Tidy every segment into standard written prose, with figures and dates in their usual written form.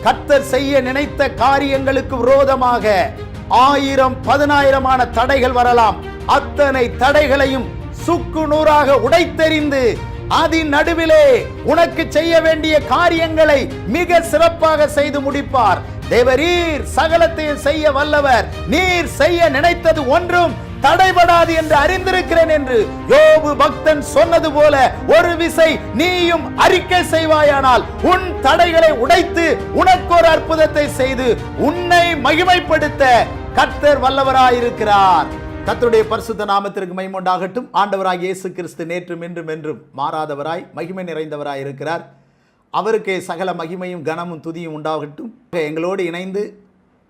கர்த்தர் செய்ய நினைத்த காரியங்களுக்கு விரோதமாக 1000 10,000 தடைகள் வரலாம். அத்தனை தடைகளையும் சுக்கு நூறாக உடைத்தெறிந்து அதன் நடுவிலே உனக்கு செய்ய வேண்டிய காரியங்களை மிக சிறப்பாக செய்து முடிப்பார். தேவரீர் சகலத்தையும் செய்ய வல்லவர். நீர் செய்ய நினைத்தது ஒன்றும் தடைபடாது என்று அறிந்திருக்கிறேன் என்று யோபு பக்தன் சொன்னது போல ஒரு விசை நீயும் அறிக்கை செய்வாயானால் உன் தடைகளை உடைத்து உனக்கு ஒரு அற்புதத்தை செய்து உன்னை மகிமைப்படுத்த கர்த்தர் வல்லவராயிருக்கிறார். கர்த்தருடைய பரிசுத்த நாமத்திற்கு மகிமை உண்டாகட்டும். ஆண்டவராகிய இயேசு கிறிஸ்து நேற்றும் இன்றும் என்றும் மாறாதவராய் மகிமை நிறைந்தவராய் இருக்கிறார். அவருக்கே சகல மகிமையும் கனமும் துதியும் உண்டாகட்டும். எங்களோடு இணைந்து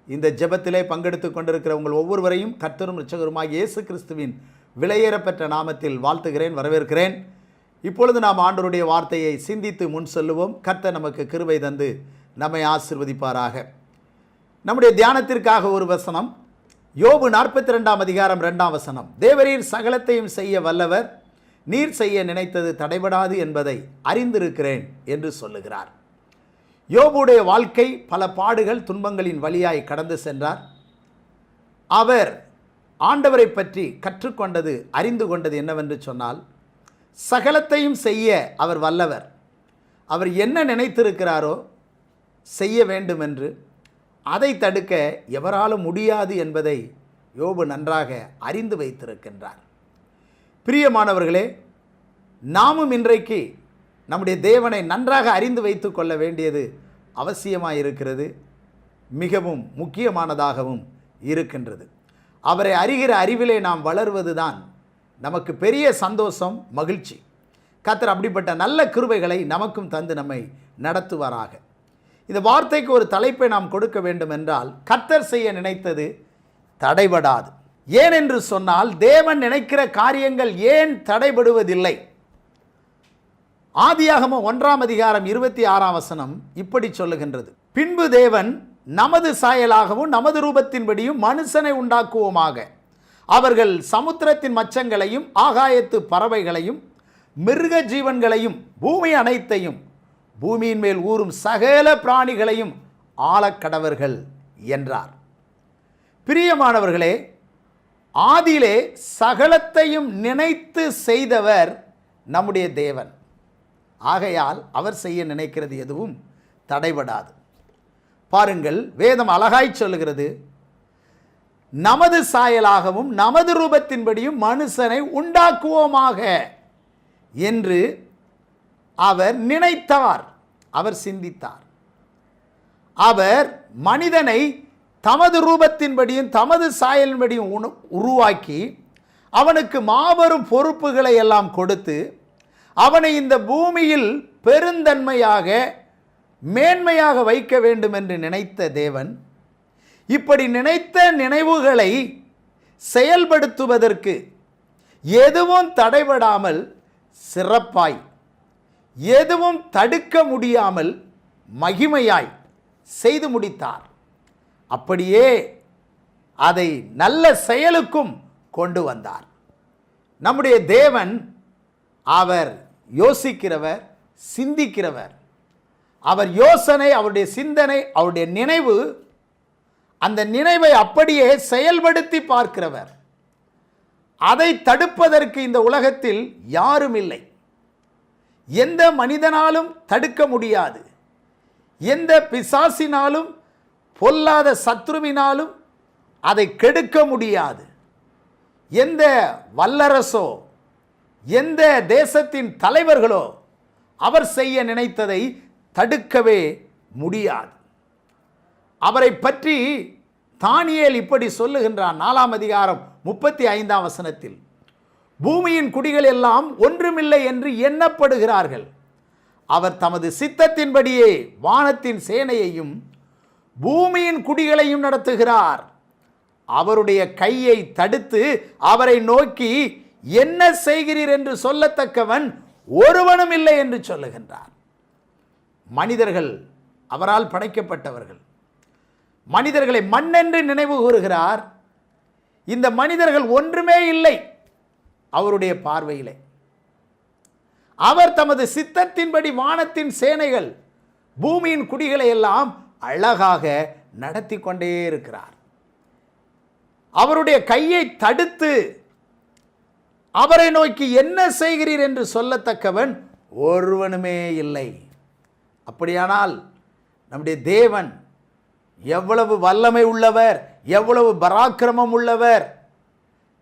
இந்த ஜெபத்திலே பங்கெடுத்துக் கொண்டிருக்கிற உங்கள் ஒவ்வொருவரையும் கர்த்தரும் இரட்சகருமாகிய இயேசு கிறிஸ்துவின் விலையேறப்பெற்ற நாமத்தில் வாழ்த்துகிறேன், வரவேற்கிறேன். இப்பொழுது நாம் ஆண்டவருடைய வார்த்தையை சிந்தித்து முன் செல்லுவோம். கர்த்தர் நமக்கு கிருபை தந்து நம்மை ஆசீர்வதிப்பாராக. நம்முடைய தியானத்திற்காக ஒரு வசனம், யோபு 42 அதிகாரம் 2 வசனம். தேவரீர் சகலத்தையும் செய்ய வல்லவர், நீர் செய்ய நினைத்தது தடைபடாது என்பதை அறிந்திருக்கிறேன் என்று சொல்லுகிறார். யோபுடைய வாழ்க்கை பல பாடுகள் துன்பங்களின் வழியாய் கடந்து சென்றார். அவர் ஆண்டவரை பற்றி கற்றுக்கொண்டது, அறிந்து கொண்டது என்னவென்று சொன்னால், சகலத்தையும் செய்ய அவர் வல்லவர். அவர் என்ன நினைத்திருக்கிறாரோ செய்ய வேண்டும் என்று, அதை தடுக்க எவராலும் முடியாது என்பதை யோபு நன்றாக அறிந்து வைத்திருக்கின்றார். பிரியமானவர்களே, நாமும் இன்றைக்கு நம்முடைய தேவனை நன்றாக அறிந்து வைத்து கொள்ள வேண்டியது அவசியமாக இருக்கிறது, மிகவும் முக்கியமானதாகவும் இருக்கின்றது. அவரை அறிகிற அறிவிலே நாம் வளர்வது தான் நமக்கு பெரிய சந்தோஷம், மகிழ்ச்சி. கர்த்தர் அப்படிப்பட்ட நல்ல கிருபைகளை நமக்கும் தந்து நம்மை நடத்துவாராக. இந்த வார்த்தைக்கு ஒரு தலைப்பை நாம் கொடுக்க வேண்டும் என்றால், கர்த்தர் செய்ய நினைத்தது தடைபடாது. ஏன் என்று சொன்னால், தேவன் நினைக்கிற காரியங்கள் ஏன் தடைபடுவதில்லை? ஆதியாகமம் 1 அதிகாரம் 26 வசனம் இப்படி சொல்லுகின்றது, பின்பு தேவன் நமது சாயலாகவும் நமது ரூபத்தின்படியும் மனுஷனை உண்டாக்குவோமாக, அவர்கள் சமுத்திரத்தின் மச்சங்களையும் ஆகாயத்து பறவைகளையும் மிருக ஜீவன்களையும் பூமி அனைத்தையும் பூமியின் மேல் ஊறும் சகல பிராணிகளையும் ஆளக்கடவர்கள் என்றார். பிரியமானவர்களே, ஆதியிலே சகலத்தையும் நினைத்து செய்தவர் நம்முடைய தேவன். ஆகையால் அவர் செய்ய நினைக்கிறது எதுவும் தடைபடாது. பாருங்கள், வேதம் அழகாய் சொல்லுகிறது, நமது சாயலாகவும் நமது ரூபத்தின்படியும் மனுஷனை உண்டாக்குவோமாக என்று அவர் நினைத்தார், அவர் சிந்தித்தார். அவர் மனிதனை தமது ரூபத்தின்படியும் தமது சாயலின்படியும் உருவாக்கி அவனுக்கு மாபெரும் பொறுப்புகளை எல்லாம் கொடுத்து அவனை இந்த பூமியில் பெருந்தன்மையாக மேன்மையாக வைக்க வேண்டும் என்று நினைத்த தேவன், இப்படி நினைத்த நினைவுகளை செயல்படுத்துவதற்கு எதுவும் தடைபடாமல் சிறப்பாய், எதுவும் தடுக்க முடியாமல் மகிமையாய் செய்து முடித்தார். அப்படியே அதை நல்ல செயலுக்கும் கொண்டு வந்தார். நம்முடைய தேவன் அவர் யோசிக்கிறவர், சிந்திக்கிறவர். அவர் யோசனை, அவருடைய சிந்தனை, அவருடைய நினைவு, அந்த நினைவை அப்படியே செயல்படுத்தி பார்க்கிறவர். அதை தடுப்பதற்கு இந்த உலகத்தில் யாரும் இல்லை. எந்த மனிதனாலும் தடுக்க முடியாது. எந்த பிசாசினாலும் பொல்லாத சத்ருவினாலும் அதை கெடுக்க முடியாது. எந்த வல்லரசோ எந்த தேசத்தின் தலைவர்களோ அவர் செய்ய நினைத்ததை தடுக்கவே முடியாது. அவரை பற்றி தானியேல் இப்படி சொல்லுகின்றான், 4 அதிகாரம் 35 வசனத்தில், பூமியின் குடிகள் எல்லாம் ஒன்றுமில்லை என்று எண்ணப்படுகிறார்கள். அவர் தமது சித்தத்தின்படியே வானத்தின் சேனையையும் பூமியின் குடிகளையும் நடத்துகிறார். அவருடைய கையை தடுத்து அவரை நோக்கி என்ன செய்கிறீர் என்று சொல்லத்தக்கவன் ஒருவனும் இல்லை என்று சொல்லுகின்றார். மனிதர்கள் அவரால் படைக்கப்பட்டவர்கள். மனிதர்களை மண்ணென்று நினைவு கூறுகிறார். இந்த மனிதர்கள் ஒன்றுமே இல்லை அவருடைய பார்வையிலே. அவர் தமது சித்தத்தின்படி வானத்தின் சேனைகள் பூமியின் குடிகளை எல்லாம் அழகாக நடத்தி கொண்டே இருக்கிறார். அவருடைய கையை தடுத்து அவரை நோக்கி என்ன செய்கிறீர் என்று சொல்லத்தக்கவன் ஒருவனுமே இல்லை. அப்படியானால் நம்முடைய தேவன் எவ்வளவு வல்லமை உள்ளவர், எவ்வளவு பராக்கிரமம் உள்ளவர்,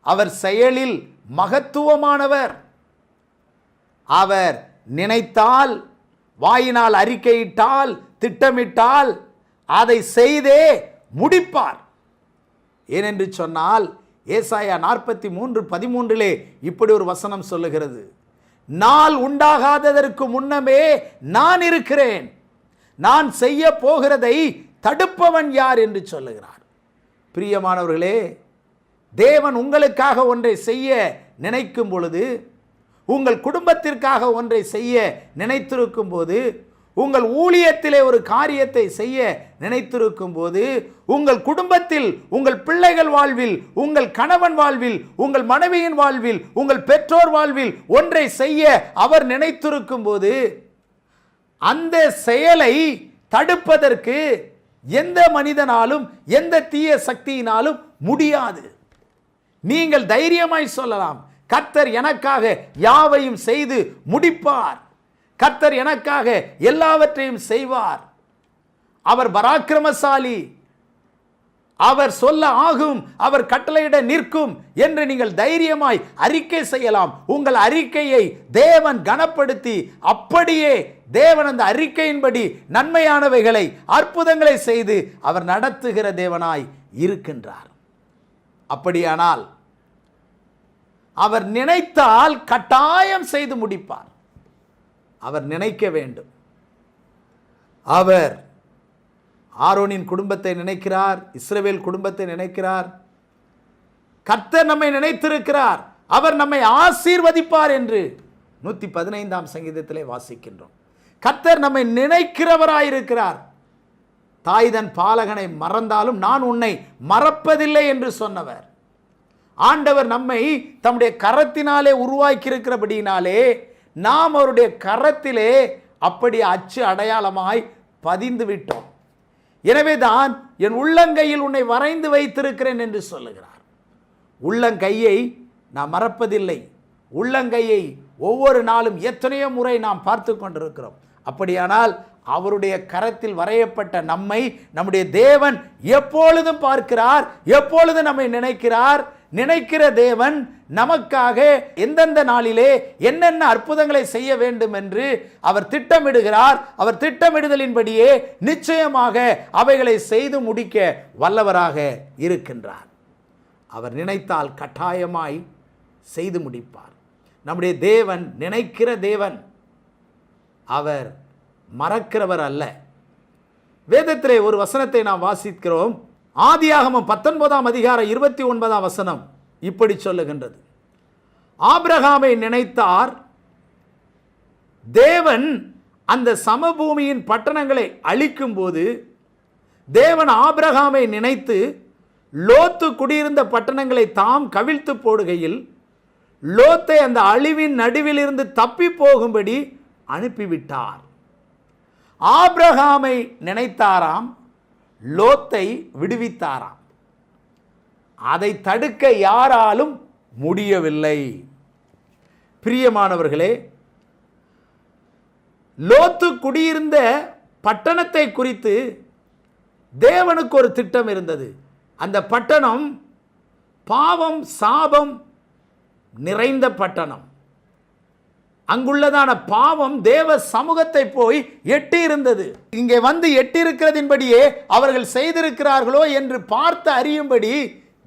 அவர் செயலில் மகத்துவமானவர். அவர் நினைத்தால், வாயினால் அறிக்கையிட்டால், திட்டமிட்டால் அதை செய்தே முடிப்பார். ஏனென்று சொன்னால் ஏசாயா 43:13 இப்படி ஒரு வசனம் சொல்லுகிறது, நாள் உண்டாகாததற்கு முன்னமே நான் இருக்கிறேன், நான் செய்ய போகிறதை தடுப்பவன் யார் என்று சொல்லுகிறார். பிரியமானவர்களே, தேவன் உங்களுக்காக ஒன்றை செய்ய நினைக்கும் பொழுது, உங்கள் குடும்பத்திற்காக ஒன்றை செய்ய நினைத்திருக்கும் போது, உங்கள் ஊழியத்திலே ஒரு காரியத்தை செய்ய நினைத்திருக்கும் போது, உங்கள் குடும்பத்தில், உங்கள் பிள்ளைகள் வாழ்வில், உங்கள் கணவன் வாழ்வில், உங்கள் மனைவியின் வாழ்வில், உங்கள் பெற்றோர் வாழ்வில் ஒன்றை செய்ய அவர் நினைத்திருக்கும் போது, அந்த செயலை தடுப்பதற்கு எந்த மனிதனாலும் எந்த தீய சக்தியினாலும் முடியாது. நீங்கள் தைரியமாய் சொல்லலாம், கர்த்தர் எனக்காக யாவையும் செய்து முடிப்பார், கர்த்தர் எனக்காக எல்லாவற்றையும் செய்வார், அவர் பராக்கிரமசாலி, அவர் சொல்ல ஆகும், அவர் கட்டளையிட நிற்கும் என்று நீங்கள் தைரியமாய் அறிக்கை செய்யலாம். உங்கள் அறிக்கையை தேவன் கனப்படுத்தி, அப்படியே தேவன் அந்த அறிக்கையின்படி நன்மையானவைகளை, அற்புதங்களை செய்து அவர் நடத்துகிற தேவனாய் இருக்கின்றார். அப்படியானால் அவர் நினைத்தால் கட்டாயம் செய்து முடிப்பார். அவர் நினைக்க வேண்டும். அவர் ஆரோனின் குடும்பத்தை நினைக்கிறார், இஸ்ரவேல் குடும்பத்தை நினைக்கிறார். கர்த்தர் நம்மை நினைத்திருக்கிறார், அவர் நம்மை ஆசீர்வதிப்பார் என்று 115ஆம் சங்கீதத்திலே வாசிக்கின்றோம். கர்த்தர் நம்மை நினைக்கிறவராயிருக்கிறார். தாய் தன் பாலகனை மறந்தாலும் நான் உன்னை மறப்பதில்லை என்று சொன்னவர். ஆண்டவர் நம்மை தம்முடைய கரத்தினாலே உருவாக்கியிருக்கிறபடியினாலே நாம் அவருடைய கரத்திலே அப்படி அச்சு அடையாளமாய் பதிந்து விட்டோம். எனவே தான் என் உள்ளங்கையில் உன்னை வரைந்து வைத்திருக்கிறேன் என்று சொல்லுகிறார். உள்ளங்கையை நாம் மறப்பதில்லை. உள்ளங்கையை ஒவ்வொரு நாளும் எத்தனையோ முறை நாம் பார்த்து கொண்டிருக்கிறோம். அப்படியானால் அவருடைய கரத்தில் வரையப்பட்ட நம்மை நம்முடைய தேவன் எப்பொழுதும் பார்க்கிறார், எப்பொழுதும் நம்மை நினைக்கிறார். நினைக்கிற தேவன் நமக்காக எந்தெந்த நாளிலே என்னென்ன அற்புதங்களை செய்ய வேண்டும் என்று அவர் திட்டமிடுகிறார். அவர் திட்டமிடுதலின்படியே நிச்சயமாக அவைகளை செய்து முடிக்க வல்லவராக இருக்கின்றார். அவர் நினைத்தால் கட்டாயமாய் செய்து முடிப்பார். நம்முடைய தேவன் நினைக்கிற தேவன், அவர் மறக்கிறவர் அல்ல. வேதத்திலே ஒரு வசனத்தை நாம் வாசிக்கிறோம். ஆதியாகமம் 19ஆம் அதிகாரம் 29ஆம் வசனம் இப்படி சொல்லுகின்றது, ஆபிரகாமை நினைத்தார், தேவன் அந்த சமபூமியின் பட்டணங்களை அழிக்கும் போது தேவன் ஆபிரகாமை நினைத்து லோத்து குடியிருந்த பட்டணங்களை தாம் கவிழ்த்து போடுகையில் லோத்தை அந்த அழிவின் நடுவில் இருந்து தப்பி போகும்படி அனுப்பிவிட்டார். ஆபிரகாமை நினைத்தாராம், லோத்தை விடுவித்தாராம். அதை தடுக்க யாராலும் முடியவில்லை. பிரியமானவர்களே, லோத்து குடியிருந்த பட்டணத்தை குறித்து தேவனுக்கு ஒரு திட்டம் இருந்தது. அந்த பட்டணம் பாவம் சாபம் நிறைந்த பட்டணம். அங்குள்ளதான பாவம் தேவ சமூகத்தை போய் எட்டி இருந்தது. இங்கே வந்து எட்டி இருக்கிறதின்படியே அவர்கள் செய்திருக்கிறார்களோ என்று பார்த்து அறியும்படி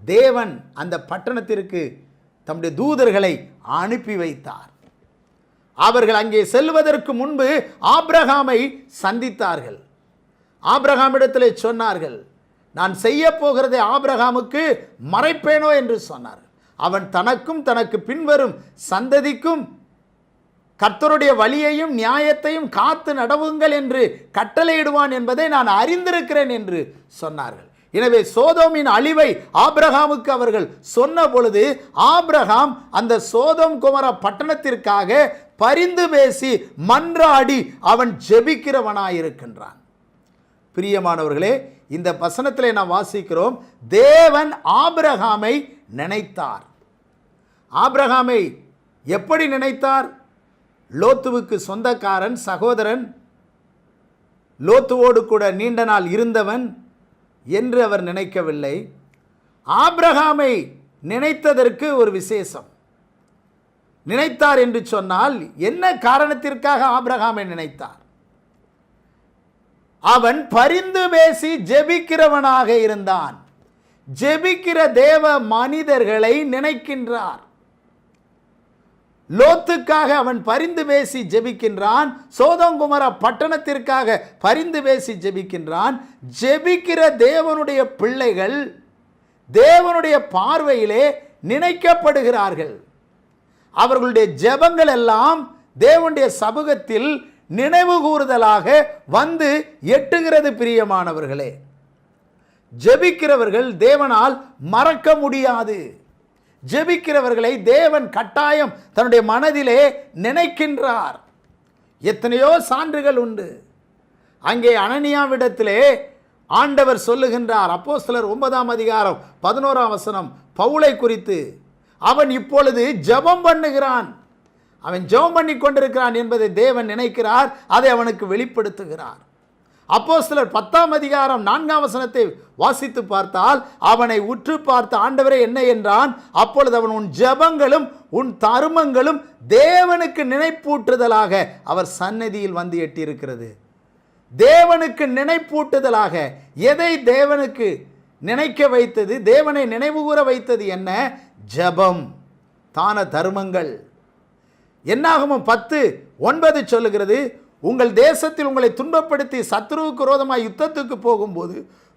தேவன் அந்த பட்டணத்திற்கு தம்முடைய தூதர்களை அனுப்பி வைத்தார். அவர்கள் அங்கே செல்வதற்கு முன்பு ஆபிரகாமை சந்தித்தார்கள். ஆபிரகாமிடத்திலே சொன்னார்கள், நான் செய்ய போகிறதை ஆபிரகாமுக்கு மறைப்பேனோ என்று சொன்னார். அவன் தனக்கும் தனக்கு பின்வரும் சந்ததிக்கும் கர்த்தருடைய வழியையும் நியாயத்தையும் காத்து நடவுங்கள் என்று கட்டளையிடுவான் என்பதை நான் அறிந்திருக்கிறேன் என்று சொன்னார்கள். எனவே சோதோமின் அழிவை ஆபிரகாமுக்கு அவர்கள் சொன்ன பொழுது ஆபிரகாம் அந்த சோதோம் குமரா பட்டணத்திற்காக பரிந்து பேசி மன்றாடி அவன் ஜெபிக்கிறவனாயிருக்கின்றான். பிரியமானவர்களே, இந்த வசனத்திலே நாம் வாசிக்கிறோம், தேவன் ஆபிரகாமை நினைத்தார். ஆபிரகாமை எப்படி நினைத்தார்? லோத்துவுக்கு சொந்தக்காரன், சகோதரன், லோத்துவோடு கூட நீண்ட நாள் இருந்தவன் என்று அவர் நினைக்கவில்லை. ஆபிரகாமை நினைத்ததற்கு ஒரு விசேஷம். நினைத்தார் என்று சொன்னால் என்ன காரணத்திற்காக ஆபிரகாமை நினைத்தார்? அவன் பரிந்து பேசி ஜெபிக்கிறவனாக இருந்தான். ஜெபிக்கிற தேவ மனிதர்களை நினைக்கின்றார். லோத்துக்காக அவன் பரிந்து பேசி ஜெபிக்கின்றான். சோதோம் கொமோரா பட்டணத்திற்காக பரிந்து பேசி ஜெபிக்கின்றான். ஜெபிக்கிற தேவனுடைய பிள்ளைகள் தேவனுடைய பார்வையிலே நினைக்கப்படுகிறார்கள். அவர்களுடைய ஜெபங்கள் எல்லாம் தேவனுடைய சமூகத்தில் நினைவு கூறுதலாக வந்து எட்டுகிறது. பிரியமானவர்களே, ஜெபிக்கிறவர்கள் தேவனால் மறக்க முடியாது. ஜெபிக்கிறவர்களை தேவன் கட்டாயம் தன்னுடைய மனதிலே நினைக்கின்றார். எத்தனையோ சான்றுகள் உண்டு. அங்கே அனனியாவிடத்திலே ஆண்டவர் சொல்லுகின்றார், அப்போஸ்தலர் 9ஆம் அதிகாரம் 11ஆம் வசனம், பவுலை குறித்து, அவன் இப்பொழுது ஜெபம் பண்ணுகிறான், அவன் ஜெபம் பண்ணி கொண்டிருக்கிறான் என்பதை தேவன் நினைக்கிறார். அதை அவனுக்கு வெளிப்படுத்துகிறார். அப்போஸ்தலர் 10ஆம் அதிகாரம் 4ஆம் வசனத்தை வாசித்து பார்த்தால், அவனை உற்று பார்த்த ஆண்டவரே என்ன என்றான். அப்பொழுது அவன், உன் ஜெபங்களும் உன் தருமங்களும் தேவனுக்கு நினைப்பூட்டுதலாக அவர் சந்நிதியில் வந்து எட்டியிருக்கிறது. தேவனுக்கு நினைப்பூட்டுதலாக எதை தேவனுக்கு நினைக்க வைத்தது? தேவனை நினைவுகூர வைத்தது என்ன? ஜெபம், தான தருமங்கள். என்னாகமம் 10:9 சொல்லுகிறது, உங்கள் தேசத்தில் உங்களை துன்பப்படுத்தி சத்துருவுக்கு விரோதமாய் யுத்தத்துக்கு போகும்போது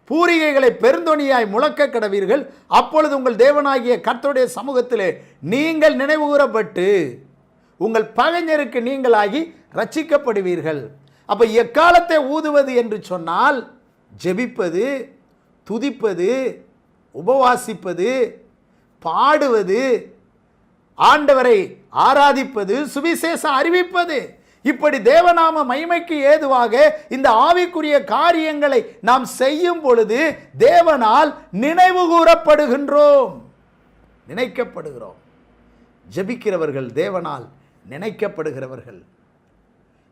பூரிகைகளை பெருந்தொனியாய் முழக்க கடவீர்கள். அப்பொழுது உங்கள் தேவனாகிய கர்த்தருடைய சமூகத்திலே நீங்கள் நினைவுகூரப்பட்டு உங்கள் பகைஞருக்கு நீங்களாகி ரட்சிக்கப்படுவீர்கள். அப்போ எக்காலத்தை ஊதுவது என்று சொன்னால் ஜெபிப்பது, துதிப்பது, உபவாசிப்பது, பாடுவது, ஆண்டவரை ஆராதிப்பது, சுவிசேஷம் அறிவிப்பது, இப்படி தேவநாம மகிமைக்கு ஏதுவாக இந்த ஆவிக்குரிய காரியங்களை நாம் செய்யும் பொழுது தேவனால் நினைவு கூறப்படுகின்றோம், நினைக்கப்படுகிறோம். ஜெபிக்கிறவர்கள் தேவனால் நினைக்கப்படுகிறவர்கள்.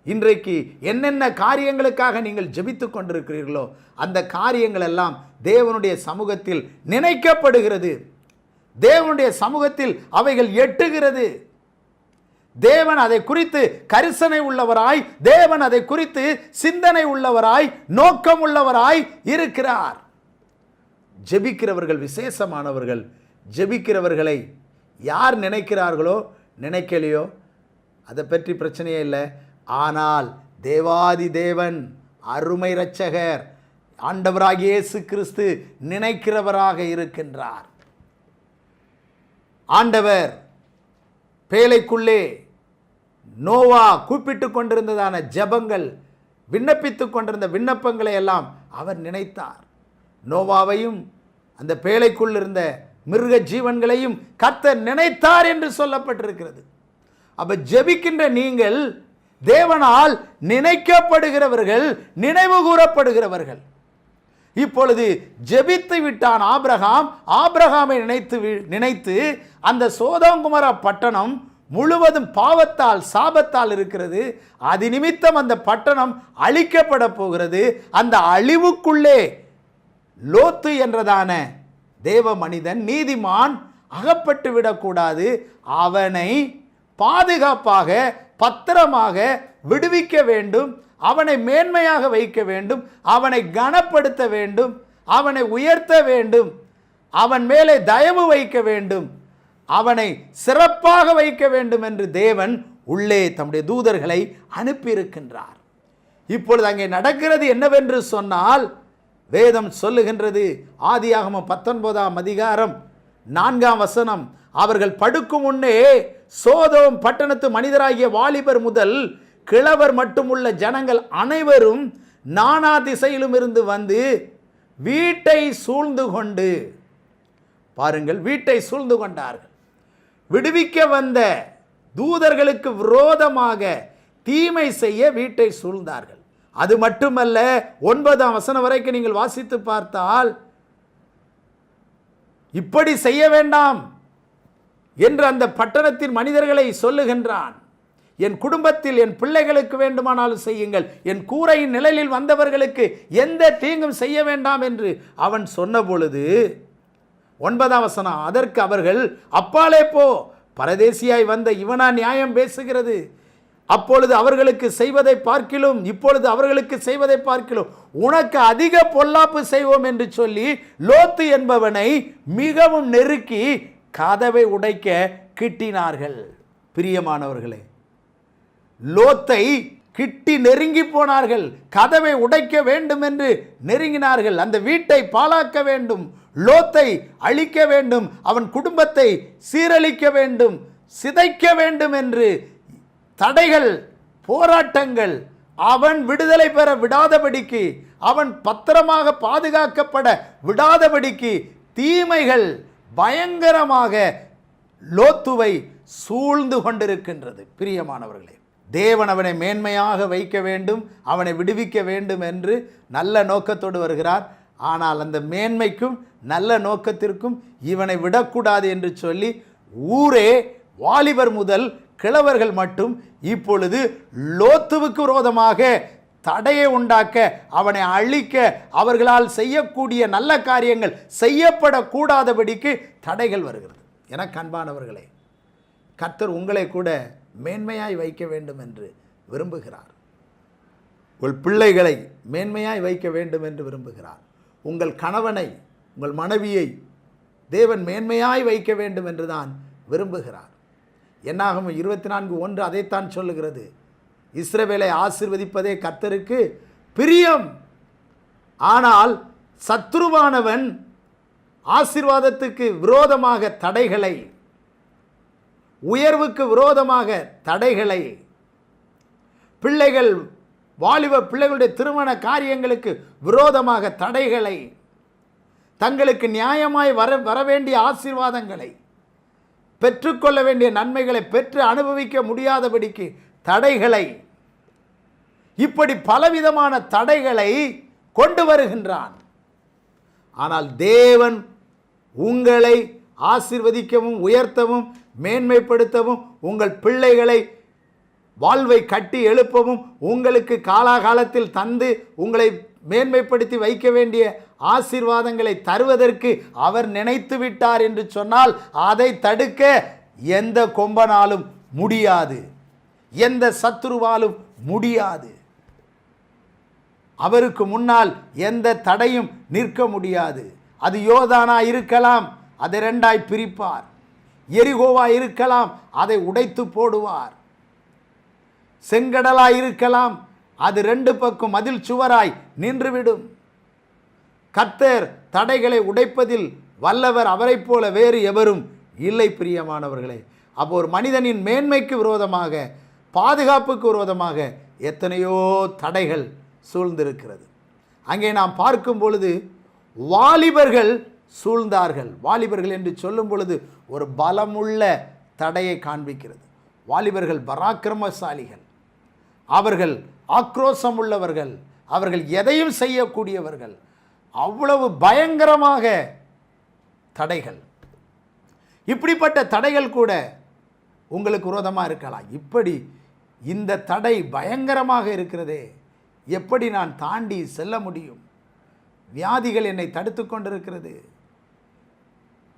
இன்றைக்கு என்னென்ன காரியங்களுக்காக நீங்கள் ஜெபித்துக் கொண்டிருக்கிறீர்களோ அந்த காரியங்கள் எல்லாம் தேவனுடைய சமூகத்தில் நினைக்கப்படுகிறது. தேவனுடைய சமூகத்தில் அவைகள் எட்டுகிறது. தேவன் அதை குறித்து கரிசனை உள்ளவராய், தேவன் அதை குறித்து சிந்தனை உள்ளவராய், நோக்கம் உள்ளவராய் இருக்கிறார். ஜெபிக்கிறவர்கள் விசேஷமானவர்கள். ஜெபிக்கிறவர்களை யார் நினைக்கிறார்களோ நினைக்கலையோ அதை பற்றி பிரச்சனையே இல்லை. ஆனால் தேவாதி தேவன், அருமை இரட்சகர் ஆண்டவராகிய இயேசு கிறிஸ்து நினைக்கிறவராக இருக்கின்றார். ஆண்டவர் பேழைக்குள்ளே நோவா கூப்பிட்டு கொண்டிருந்ததான ஜெபங்கள், விண்ணப்பித்து கொண்டிருந்த விண்ணப்பங்களை எல்லாம் அவர் நினைத்தார். நோவாவையும் அந்த பேழைக்குள் இருந்த மிருக ஜீவன்களையும் கர்த்தர் நினைத்தார் என்று சொல்லப்பட்டிருக்கிறது. அப்ப ஜெபிக்கின்ற நீங்கள் தேவனால் நினைக்கப்படுகிறவர்கள், நினைவு கூறப்படுகிறவர்கள். இப்பொழுது ஜெபித்து விட்டான் ஆபிரகாம். ஆபிரகாமை நினைத்து அந்த சோதோம் கொமோரா பட்டணம் முழுவதும் பாவத்தால் சாபத்தால் இருக்கிறது. அது நிமித்தம் அந்த பட்டணம் அழிக்கப்பட போகிறது. அந்த அழிவுக்குள்ளே லோத்து என்றதான தேவ மனிதன், நீதிமான் அகப்பட்டு விடக்கூடாது. அவனை பாதுகாப்பாக பத்திரமாக விடுவிக்க வேண்டும். அவனை மேன்மையாக வைக்க வேண்டும். அவனை கனப்படுத்த வேண்டும். அவனை உயர்த்த வேண்டும். அவன் மேலே தயவு வைக்க வேண்டும். அவனை சிறப்பாக வைக்க வேண்டும் என்று தேவன் உள்ளே தம்முடைய தூதர்களை அனுப்பியிருக்கின்றார். இப்பொழுது அங்கே நடக்கிறது என்னவென்று சொன்னால், வேதம் சொல்லுகின்றது, ஆதியாகமம் 19ஆம் அதிகாரம் 4ஆம் வசனம், அவர்கள் படுக்கும் முன்னே சோதோம் பட்டணத்து மனிதராகிய வாலிபர் முதல் கிழவர் மட்டுமுள்ள ஜனங்கள் அனைவரும் நானா திசையிலும் இருந்து வந்து வீட்டை சூழ்ந்து கொண்டு, பாருங்கள், வீட்டை சூழ்ந்து கொண்டார்கள். விடுவிக்க வந்த தூதர்களுக்கு விரோதமாக தீமை செய்ய வீட்டை சூழ்ந்தார்கள். அது மட்டுமல்ல, 9ஆம் வசனம் வரைக்கும் நீங்கள் வாசித்து பார்த்தால், இப்படி செய்ய வேண்டாம் என்று அந்த பட்டணத்தின் மனிதர்களை சொல்லுகின்றான். என் குடும்பத்தில் என் பிள்ளைகளுக்கு வேண்டுமானாலும் செய்யுங்கள், என் கூரையின் நிழலில் வந்தவர்களுக்கு எந்த தீங்கும் செய்ய வேண்டாம் என்று அவன் சொன்ன பொழுது 9ஆம் வசனம், அதற்கு அவர்கள், அப்பாலே போ, பரதேசியாய் வந்த இவனா நியாயம் பேசுகிறது? அப்பொழுது அவர்களுக்கு செய்வதை பார்க்கிலும் இப்பொழுது அவர்களுக்கு செய்வதை பார்க்கிலும் உனக்கு அதிக பொல்லாப்பு செய்வோம் என்று சொல்லி லோத்து என்பவனை மிகவும் நெருக்கி கதவை உடைக்க கிட்டினார்கள். பிரியமானவர்களே, லோத்தை கிட்டி நெருங்கி போனார்கள். கதவை உடைக்க வேண்டும் என்று நெருங்கினார்கள். அந்த வீட்டை பாழாக்க வேண்டும், லோத்தை அழிக்க வேண்டும், அவன் குடும்பத்தை சீரழிக்க வேண்டும், சிதைக்க வேண்டும் என்று தடைகள், போராட்டங்கள், அவன் விடுதலை பெற விடாதபடிக்கு, அவன் பத்திரமாக பாதுகாக்கப்பட விடாதபடிக்கு தீமைகள் பயங்கரமாக லோத்துவை சூழ்ந்து கொண்டிருக்கின்றது. பிரியமானவர்களே, தேவன் அவனை மேன்மையாக வைக்க வேண்டும், அவனை விடுவிக்க வேண்டும் என்று நல்ல நோக்கத்தோடு வருகிறார். ஆனால் அந்த மேன்மைக்கும் நல்ல நோக்கத்திற்கும் இவனை விடக்கூடாது என்று சொல்லி ஊரே, வாலிபர் முதல் கிழவர்கள் மட்டும் இப்பொழுது லோத்துவுக்கு விரோதமாக தடையை உண்டாக்க, அவனை அழிக்க, அவர்களால் செய்யக்கூடிய நல்ல காரியங்கள் செய்யப்படக்கூடாதபடிக்கு தடைகள் வருகிறது. எனக்கு அன்பானவர்களே, கர்த்தர் உங்களை கூட மேன்மையாய் வைக்க வேண்டும் என்று விரும்புகிறார். உங்கள் பிள்ளைகளை மேன்மையாய் வைக்க வேண்டும் என்று விரும்புகிறார். உங்கள் கணவனை, உங்கள் மனைவியை தேவன் மேன்மையாய் வைக்க வேண்டும் என்று தான் விரும்புகிறார். என்னாகும் 24:1 அதைத்தான் சொல்லுகிறது. இஸ்ரவேலை ஆசீர்வதிப்பதே கர்த்தருக்கு பிரியம். ஆனால் சத்துருவானவன் ஆசீர்வாதத்துக்கு விரோதமாக தடைகளை, உயர்வுக்கு விரோதமாக தடைகளை, பிள்ளைகள், வாலிப பிள்ளைகளுடைய திருமண காரியங்களுக்கு விரோதமாக தடைகளை, தங்களுக்கு நியாயமாய் வர வேண்டிய ஆசீர்வாதங்களை, பெற்றுக்கொள்ள வேண்டிய நன்மைகளை பெற்று அனுபவிக்க முடியாதபடிக்கு தடைகளை, இப்படி பலவிதமான தடைகளை கொண்டு வருகின்றான். ஆனால் தேவன் உங்களை ஆசீர்வதிக்கவும் உயர்த்தவும் மேன்மைப்படுத்தவும், உங்கள் பிள்ளைகளை வாழ்வை கட்டி எழுப்பவும், உங்களுக்கு காலாகாலத்தில் தந்து உங்களை மேன்மைப்படுத்தி வைக்க வேண்டிய ஆசீர்வாதங்களை தருவதற்கு அவர் நினைத்து விட்டார் என்று சொன்னால் அதை தடுக்க எந்த கொம்பனாலும் முடியாது, எந்த சத்துருவாலும் முடியாது. அவருக்கு முன்னால் எந்த தடையும் நிற்க முடியாது. அது யோர்தானா இருக்கலாம், அதை 2ஆய் பிரிப்பார். எரிகோவா இருக்கலாம், அதை உடைத்து போடுவார். செங்கடலாய் இருக்கலாம், அது 2 பக்கம் மதில் சுவராய் நின்றுவிடும். கர்த்தர் தடைகளை உடைப்பதில் வல்லவர், அவரை போல வேறு எவரும் இல்லை. பிரியமானவர்களே, அப்போ ஒரு மனிதனின் மேன்மைக்கு விரோதமாக, பாதுகாப்புக்கு விரோதமாக எத்தனையோ தடைகள் சூழ்ந்திருக்கிறது. அங்கே நாம் பார்க்கும் பொழுது வாலிபர்கள் சூழ்ந்தார்கள். வாலிபர்கள் என்று சொல்லும் பொழுது ஒரு பலமுள்ள தடையை காண்பிக்கிறது. வாலிபர்கள் பராக்கிரமசாலிகள், அவர்கள் ஆக்ரோஷம் உள்ளவர்கள், அவர்கள் எதையும் செய்யக்கூடியவர்கள். அவ்வளவு பயங்கரமாக தடைகள். இப்படிப்பட்ட தடைகள் கூட உங்களுக்கு விரோதமாக இருக்கலாம். இப்படி இந்த தடை பயங்கரமாக இருக்கிறதே, எப்படி நான் தாண்டி செல்ல முடியும்? வியாதிகள் என்னை தடுத்து கொண்டிருக்கிறது,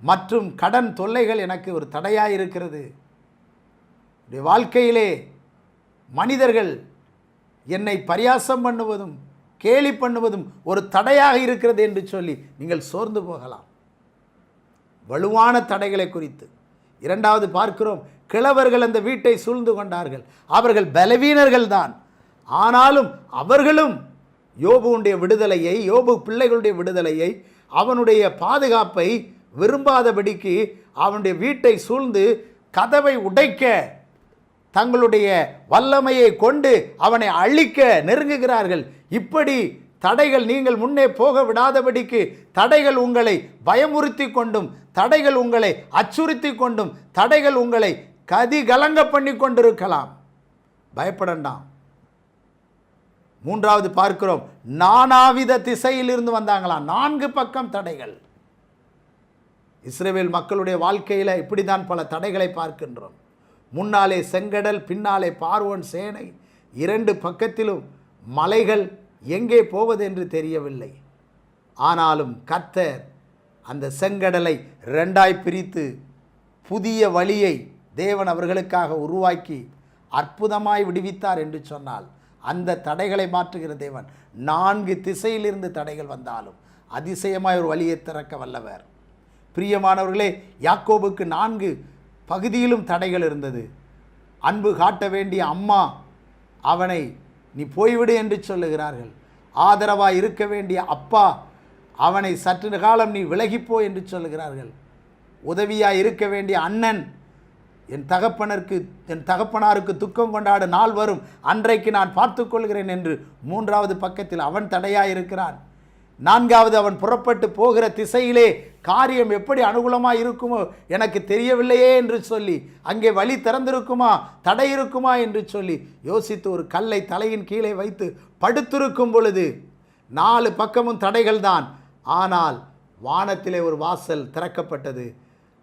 மற்றும் கடன் தொல்லைகள் எனக்கு ஒரு தடையாக இருக்கிறது. வாழ்க்கையிலே மனிதர்கள் என்னை பரியாசம் பண்ணுவதும் கேலி பண்ணுவதும் ஒரு தடையாக இருக்கிறது என்று சொல்லி நீங்கள் சோர்ந்து போகலாம். வலுவான தடைகளை குறித்து 2வது பார்க்கிறோம். கிழவர்கள் அந்த வீட்டை சூழ்ந்து கொண்டார்கள். அவர்கள் பலவீனர்கள் தான், ஆனாலும் அவர்களும் யோபுடைய விடுதலையை, யோபு பிள்ளைகளுடைய விடுதலையை, அவனுடைய பாதுகாப்பை விரும்பாதபடிக்கு அவனுடைய வீட்டை சூழ்ந்து கதவை உடைக்க, தங்களுடைய வல்லமையை கொண்டு அவனை அழிக்க நெருங்குகிறார்கள். இப்படி தடைகள் நீங்கள் முன்னே போக விடாதபடிக்கு, தடைகள் உங்களை பயமுறுத்தி கொண்டும், தடைகள் உங்களை அச்சுறுத்தி கொண்டும், தடைகள் உங்களை கதி கலங்க பண்ணி கொண்டிருக்கலாம். பயப்படண்டாம். மூன்றாவது பார்க்கிறோம், நானாவித திசையிலிருந்து வந்தாங்களாம். 4 பக்கம் தடைகள். இஸ்ரவேல் மக்களுடைய வாழ்க்கையில் இப்படிதான் பல தடைகளை பார்க்கின்றோம். முன்னாலே செங்கடல், பின்னாலே பார்வோன் சேனை, 2 பக்கத்திலும் மலைகள், எங்கே போவது என்று தெரியவில்லை. ஆனாலும் கர்த்தர் அந்த செங்கடலை 2ஆய் பிரித்து புதிய வழியை தேவன் அவர்களுக்காக உருவாக்கி அற்புதமாய் விடுவித்தார் என்று சொன்னால், அந்த தடைகளை மாற்றுகிற தேவன் 4 திசையிலிருந்து தடைகள் வந்தாலும் அதிசயமாய் ஒரு வழியை திறக்க வல்லவர். பிரியமானவர்களே, யாக்கோபுக்கு 4 பகுதியிலும் தடைகள் இருந்தது. அன்பு காட்ட வேண்டிய அம்மா அவனை நீ போய்விடு என்று சொல்லுகிறார்கள். ஆதரவாய் இருக்க வேண்டிய அப்பா அவனை சற்று காலம் நீ விலகிப்போ என்று சொல்லுகிறார்கள். உதவியாய் இருக்க வேண்டிய அண்ணன், என் தகப்பனாருக்கு துக்கம் கொண்டாட நாள் வரும், அன்றைக்கு நான் பார்த்து கொள்கிறேன் என்று 3வது பக்கத்தில் அவன் தடையாய் இருக்கிறான். 4வது அவன் புறப்பட்டு போகிற திசையிலே காரியம் எப்படி அனுகூலமாக இருக்குமோ எனக்கு தெரியவில்லையே என்று சொல்லி, அங்கே வழி திறந்திருக்குமா, தடை இருக்குமா என்று சொல்லி யோசித்து ஒரு கல்லை தலையின் கீழே வைத்து படுத்திருக்கும் பொழுது 4 பக்கமும் தடைகள் தான். ஆனால் வானத்திலே ஒரு வாசல் திறக்கப்பட்டது.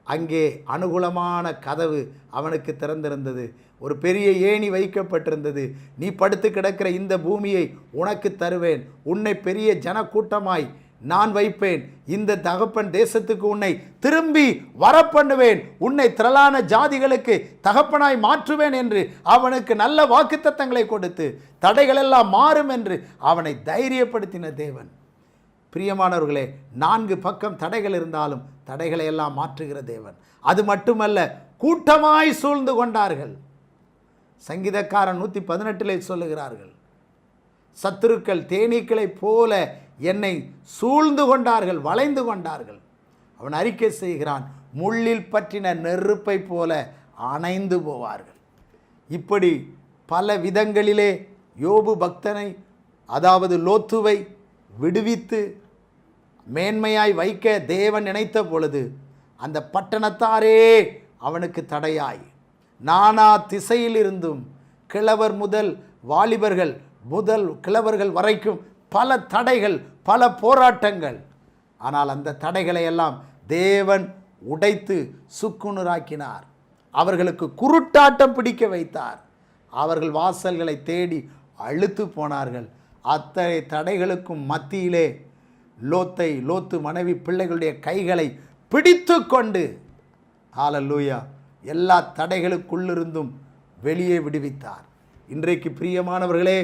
அங்கே அனுகூலமான கதவு அவனுக்கு திறந்திருந்தது. ஒரு பெரிய ஏணி வைக்கப்பட்டிருந்தது. நீ படுத்து கிடக்கிற இந்த பூமியை உனக்கு தருவேன், உன்னை பெரிய ஜனக்கூட்டமாய் நான் வைப்பேன், இந்த தகப்பன் தேசத்துக்கு உன்னை திரும்பி வரப்பண்ணுவேன், உன்னை திரளான ஜாதிகளுக்கு தகப்பனாய் மாற்றுவேன் என்று அவனுக்கு நல்ல வாக்குத்தத்தங்களை கொடுத்து தடைகளெல்லாம் மாறும் என்று அவனை தைரியப்படுத்தின தேவன். பிரியமானவர்களே, 4 பக்கம் தடைகள் இருந்தாலும் தடைகளை எல்லாம் மாற்றுகிற தேவன். அது மட்டுமல்ல, கூட்டமாய் சூழ்ந்து கொண்டார்கள். சங்கீதக்காரன் 118 சொல்லுகிறார்கள், சத்துருக்கள் தேனீக்களைப் போல என்னை சூழ்ந்து கொண்டார்கள், வளைந்து கொண்டார்கள். அவன் அறிக்கை செய்கிறான், முள்ளில் பற்றின நெருப்பை போல அணைந்து போவார்கள். இப்படி பல விதங்களிலே யோபு பக்தனை, அதாவது லோத்துவை விடுவித்து மேன்மையாய் வைக்க தேவன் நினைத்த பொழுது அந்த பட்டணத்தாரே அவனுக்கு தடையாய், நானா திசையிலிருந்தும் கிழவர் முதல் வாலிபர்கள் முதல் கிழவர்கள் வரைக்கும் பல தடைகள், பல போராட்டங்கள். ஆனால் அந்த தடைகளை எல்லாம் தேவன் உடைத்து சுக்குநூறாக்கினார். அவர்களுக்கு குருட்டாட்டம் பிடிக்க வைத்தார். அவர்கள் வாசல்களை தேடி அழுத்து போனார்கள். அத்தனை தடைகளுக்கும் மத்தியிலே லோத்து மனைவி பிள்ளைகளுடைய கைகளை பிடித்து கொண்டு, ஹல்லேலூயா, எல்லா தடைகளுக்குள்ளிருந்தும் வெளியே விடுவித்தார். இன்றைக்கு பிரியமானவர்களே,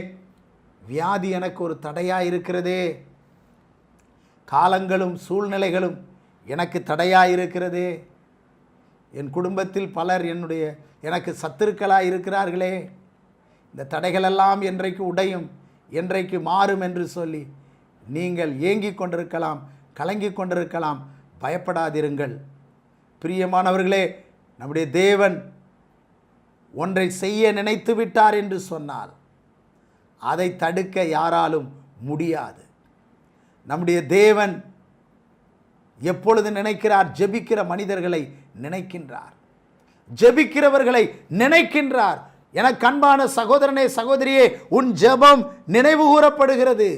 வியாதி எனக்கு ஒரு தடையாக இருக்கிறதே, காலங்களும் சூழ்நிலைகளும் எனக்கு தடையாக இருக்கிறதே, என் குடும்பத்தில் பலர் எனக்கு சத்துருக்களாக இருக்கிறார்களே, இந்த தடைகளெல்லாம் என்றைக்கு உடையும், என்றைக்கு மாறும் என்று சொல்லி நீங்கள் ஏங்கிக் கொண்டிருக்கலாம், கலங்கிக் கொண்டிருக்கலாம். பயப்படாதிருங்கள். பிரியமானவர்களே, நம்முடைய தேவன் ஒன்றை செய்ய நினைத்து விட்டார் என்று சொன்னால் அதை தடுக்க யாராலும் முடியாது. நம்முடைய தேவன் எப்பொழுது நினைக்கிறார்? ஜெபிக்கிற மனிதர்களை நினைக்கின்றார், ஜெபிக்கிறவர்களை நினைக்கின்றார். எனக்கு அன்பான சகோதரனே, சகோதரியே, உன் ஜெபம் நினைவு கூறப்படுகிறது.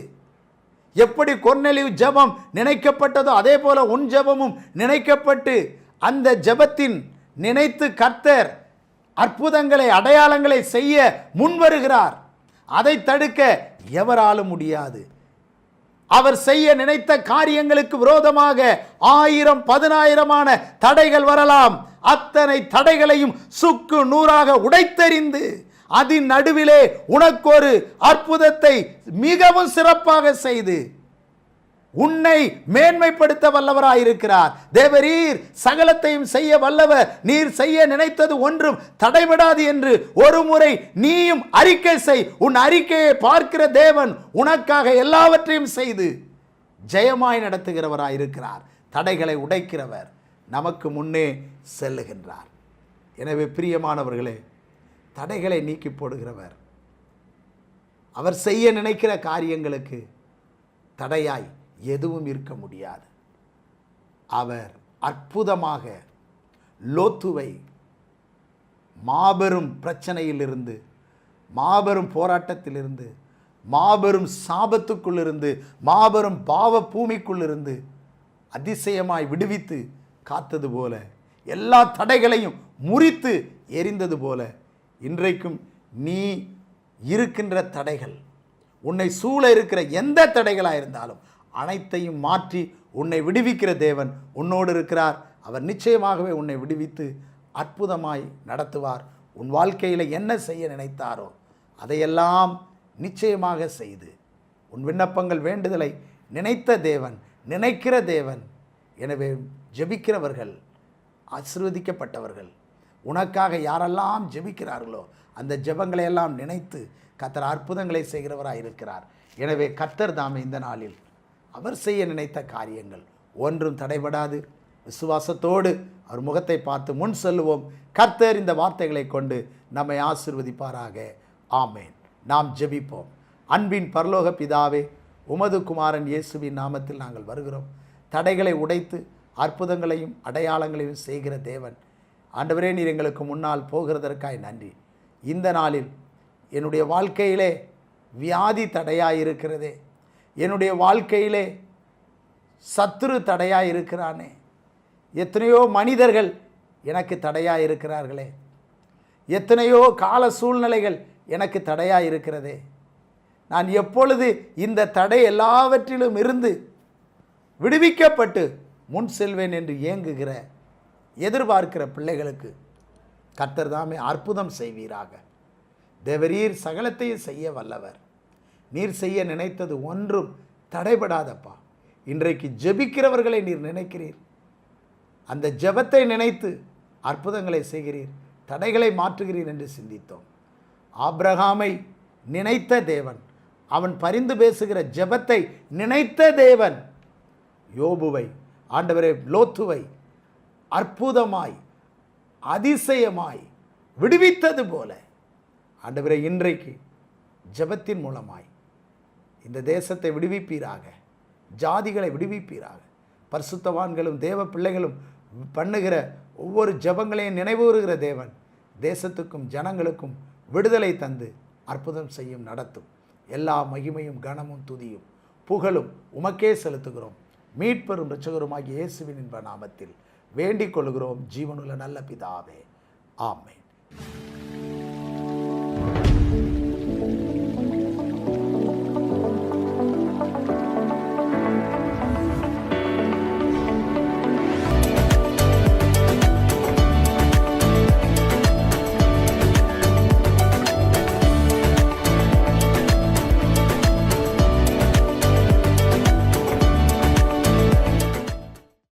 எப்படி கொர்நேலியு ஜெபம் நினைக்கப்பட்டதோ அதே போல உன் ஜெபமும் நினைக்கப்பட்டு அந்த ஜெபத்தின் நினைத்து கர்த்தர் அற்புதங்களை, அடையாளங்களை செய்ய முன்வருகிறார். அதை தடுக்க எவராலும் முடியாது. அவர் செய்ய நினைத்த காரியங்களுக்கு விரோதமாக 1000-10,000 தடைகள் வரலாம். அத்தனை தடைகளையும் சுக்கு நூறாக உடைத்தெறிந்து அதன் நடுவிலே உனக்கு ஒரு அற்புதத்தை மிகவும் சிறப்பாக செய்து உன்னை மேன்மைப்படுத்த வல்லவராயிருக்கிறார். தேவரீர் சகலத்தையும் செய்ய வல்லவர், நீர் செய்ய நினைத்தது ஒன்றும் தடைபடாது என்று ஒரு முறை நீயும் அறிக்கை செய். உன் அறிக்கையை பார்க்கிற தேவன் உனக்காக எல்லாவற்றையும் செய்து ஜெயமாய் நடத்துகிறவராயிருக்கிறார். தடைகளை உடைக்கிறவர் நமக்கு முன்னே செல்லுகின்றார். எனவே பிரியமானவர்களே, தடைகளை நீக்கி போடுகிறவர், அவர் செய்ய நினைக்கிற காரியங்களுக்கு தடையாய் எதுவும் இருக்க முடியாது. அவர் அற்புதமாக லோத்துவை மாபெரும் பிரச்சனையிலிருந்து, மாபெரும் போராட்டத்திலிருந்து, மாபெரும் சாபத்துக்குள்ளிருந்து, மாபெரும் பாவ பூமிக்குள்ளிருந்து அதிசயமாய் விடுவித்து காத்தது போல, எல்லா தடைகளையும் முறித்து எரிந்தது போல, இன்றைக்கும் நீ இருக்கின்ற தடைகள், உன்னை சூழ இருக்கிற எந்த தடைகளாக இருந்தாலும் அனைத்தையும் மாற்றி உன்னை விடுவிக்கிற தேவன் உன்னோடு இருக்கிறார். அவர் நிச்சயமாகவே உன்னை விடுவித்து அற்புதமாய் நடத்துவார். உன் வாழ்க்கையில் என்ன செய்ய நினைத்தாரோ அதையெல்லாம் நிச்சயமாக செய்து உன் விண்ணப்பங்கள் வேண்டுதலை நினைத்த தேவன், நினைக்கிற தேவன். எனவே ஜெபிக்கிறவர்கள் ஆசீர்வதிக்கப்பட்டவர்கள். உனக்காக யாரெல்லாம் ஜெபிக்கிறார்களோ அந்த ஜெபங்களை எல்லாம் நினைத்து கர்த்தர் அற்புதங்களை செய்கிறவராக இருக்கிறார். எனவே கர்த்தர் தாமே இந்த நாளில் அவர் செய்ய நினைத்த காரியங்கள் ஒன்றும் தடைபடாது. விசுவாசத்தோடு அவர் முகத்தை பார்த்து முன் செல்லுவோம். கர்த்தர் இந்த வார்த்தைகளை கொண்டு நம்மை ஆசீர்வதிப்பாராக. ஆமேன். நாம் ஜெபிப்போம். அன்பின் பரலோக பிதாவே, உமது குமாரன் இயேசுவின் நாமத்தில் நாங்கள் வருகிறோம். தடைகளை உடைத்து அற்புதங்களையும் அடையாளங்களையும் செய்கிற தேவன், ஆண்டவரே, நீர் எங்களுக்கு முன்னால் போகிறதற்காய் நன்றி. இந்த நாளில் என்னுடைய வாழ்க்கையிலே வியாதி தடையாயிருக்கிறதே, என்னுடைய வாழ்க்கையிலே சத்துரு தடையாயிருக்கிறானே, எத்தனையோ மனிதர்கள் எனக்கு தடையாயிருக்கிறார்களே, எத்தனையோ கால சூழ்நிலைகள் எனக்கு தடையாயிருக்கிறதே, நான் எப்பொழுது இந்த தடை எல்லாவற்றிலும் இருந்து விடுவிக்கப்பட்டு முன் செல்வேன் என்று ஏங்குகிற எதிர்பார்க்கிற பிள்ளைகளுக்கு கர்த்தர் தாமே அற்புதம் செய்வீராக. தேவரீர் சகலத்தையும் செய்ய வல்லவர். நீர் செய்ய நினைத்தது ஒன்றும் தடைபடாதப்பா. இன்றைக்கு ஜெபிக்கிறவர்களை நீர் நினைக்கிறீர். அந்த ஜெபத்தை நினைத்து அற்புதங்களை செய்கிறீர், தடைகளை மாற்றுகிறீர் என்று சிந்தித்தோம். ஆபிரகாமை நினைத்த தேவன், அவன் பரிந்து பேசுகிற ஜெபத்தை நினைத்த தேவன், யோபுவை, ஆண்டவரே, லோத்துவை அற்புதமாய் அதிசயமாய் விடுவித்தது போல, ஆண்டவரே, இன்றைக்கு ஜெபத்தின் மூலமாய் இந்த தேசத்தை விடுவிப்பீராக, ஜாதிகளை விடுவிப்பீராக. பரிசுத்தவான்களும் தேவ பிள்ளைகளும் பண்ணுகிற ஒவ்வொரு ஜெபங்களையும் நினைவுறுகிற தேவன் தேசத்துக்கும் ஜனங்களுக்கும் விடுதலை தந்து அற்புதம் செய்யும், நடத்தும். எல்லா மகிமையும் கனமும் துதியும் புகழும் உமக்கே செலுத்துகிறோம். மீட்பெரும் இரட்சகருமாகிய இயேசுவின் இன்ப நாமத்தில் வேண்டிக் கொள்கிறோம், ஜீவனுள்ள நல்ல பிதாவே. ஆமென்.